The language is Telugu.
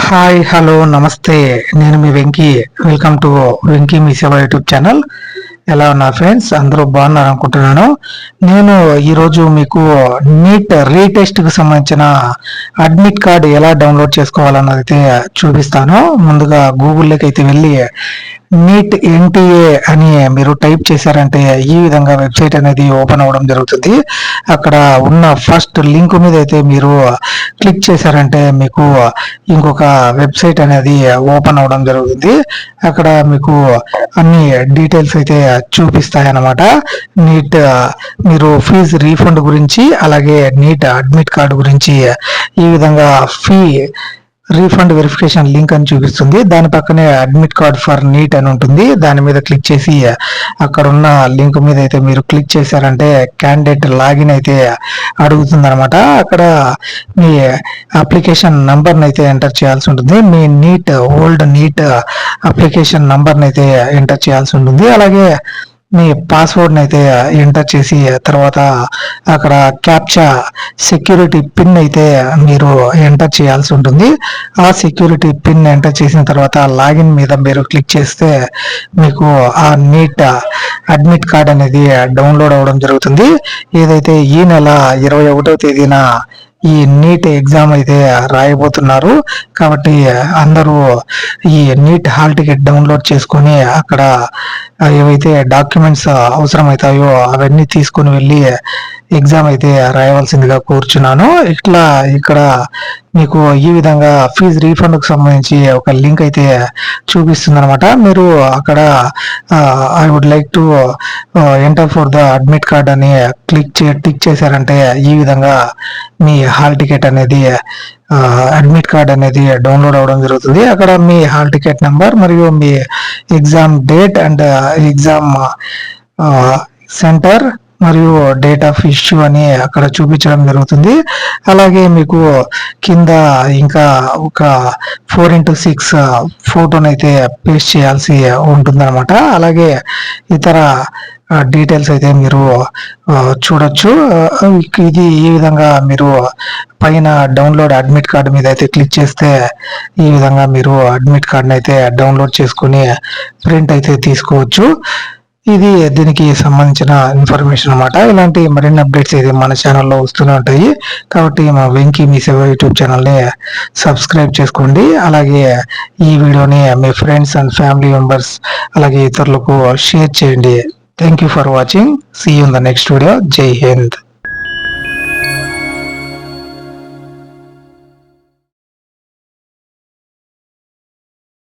హాయ్ హలో నమస్తే, నేను మీ వెంకీ. వెల్కమ్ టు వెంకీ మీ సేవ యూట్యూబ్ ఛానల్. ఎలా ఉన్నారు ఫ్రెండ్స్? అందరూ బాగున్నారు అనుకుంటున్నాను. నేను ఈరోజు మీకు నీట్ రీటెస్ట్కి సంబంధించిన అడ్మిట్ కార్డు ఎలా డౌన్లోడ్ చేసుకోవాలన్నది అయితే చూపిస్తాను. ముందుగా గూగుల్లోకి అయితే వెళ్ళి నీట్ ఎన్టీఏ అని మీరు టైప్ చేశారంటే ఈ విధంగా వెబ్సైట్ అనేది ఓపెన్ అవ్వడం జరుగుతుంది. అక్కడ ఉన్న ఫస్ట్ లింక్ మీద అయితే మీరు క్లిక్ చేశారంటే మీకు ఇంకొక వెబ్సైట్ అనేది ఓపెన్ అవ్వడం జరుగుతుంది. అక్కడ మీకు అన్ని డీటెయిల్స్ అయితే చూపిస్తాయి అన్నమాట. నీట్ మీరు ఫీజు రీఫండ్ గురించి, అలాగే నీట్ అడ్మిట్ కార్డు గురించి ఈ విధంగా ఫీ రీఫండ్ వెరిఫికేషన్ లింక్ అని చూపిస్తుంది. దాని పక్కనే అడ్మిట్ కార్డ్ ఫర్ నీట్ అని ఉంటుంది. దాని మీద క్లిక్ చేసి అక్కడ ఉన్న లింక్ మీద అయితే మీరు క్లిక్ చేశారంటే క్యాండిడేట్ లాగిన్ అయితే అడుగుతుంది అనమాట. అక్కడ మీ అప్లికేషన్ నంబర్ని అయితే ఎంటర్ చేయాల్సి ఉంటుంది. మీ నీట్ ఓల్డ్ నీట్ అప్లికేషన్ నంబర్ని అయితే ఎంటర్ చేయాల్సి ఉంటుంది. అలాగే మీ పాస్వర్డ్ని అయితే ఎంటర్ చేసి తర్వాత అక్కడ క్యాప్చా సెక్యూరిటీ పిన్ అయితే మీరు ఎంటర్ చేయాల్సి ఉంటుంది. ఆ సెక్యూరిటీ పిన్ ఎంటర్ చేసిన తర్వాత లాగిన్ మీద మీరు క్లిక్ చేస్తే మీకు ఆ నీట్ అడ్మిట్ కార్డ్ అనేది డౌన్లోడ్ అవ్వడం జరుగుతుంది. ఏదైతే ఈ నెల 21వ తేదీన ఈ నీట్ ఎగ్జామ్ అయితే రాయబోతున్నారు. కాబట్టి అందరూ ఈ నీట్ హాల్ టికెట్ డౌన్లోడ్ చేసుకొని అక్కడ ఏవైతే డాక్యుమెంట్స్ అవసరం అవుతాయో అవన్నీ తీసుకొని వెళ్ళి ఎగ్జామ్ అయితే రాయవలసిందిగా కోరుచున్నాను. ఇట్లా ఇక్కడ మీకు ఈ విధంగా ఫీజు రీఫండ్కి సంబంధించి ఒక లింక్ అయితే చూపిస్తుంది అనమాట. మీరు అక్కడ I would like to enter for the admit card అని టిక్ చేశారంటే ఈ విధంగా మీ హాల్ టికెట్ అనేది అడ్మిట్ కార్డ్ అనేది డౌన్లోడ్ అవ్వడం జరుగుతుంది. అక్కడ మీ హాల్ టికెట్ నెంబర్ మరియు మీ exam date and exam centre మరియు డేట్ ఆఫ్ ఇష్యూ అని అక్కడ చూపించడం జరుగుతుంది. అలాగే మీకు కింద ఇంకా ఒక 4x6 ఫోటోనైతే పేస్ట్ చేయాల్సి ఉంటుందన్నమాట. అలాగే ఇతర డీటెయిల్స్ అయితే మీరు చూడొచ్చు. ఇది ఈ విధంగా మీరు పైన డౌన్లోడ్ అడ్మిట్ కార్డు మీద అయితే క్లిక్ చేస్తే ఈ విధంగా మీరు అడ్మిట్ కార్డుని అయితే డౌన్లోడ్ చేసుకుని ప్రింట్ అయితే తీసుకోవచ్చు. ఇది దీనికి సంబంధించిన ఇన్ఫర్మేషన్ అనమాట. ఇలాంటి మరిన్ని అప్డేట్స్ అయితే మన ఛానల్లో వస్తూనే ఉంటాయి. కాబట్టి మా వెంకీ మీ సేవ యూట్యూబ్ ఛానల్ని సబ్స్క్రైబ్ చేసుకోండి. అలాగే ఈ వీడియోని మీ ఫ్రెండ్స్ అండ్ ఫ్యామిలీ మెంబర్స్ అలాగే ఇతరులకు షేర్ చేయండి. Thank you for watching. See you in the next video. జై హింద్.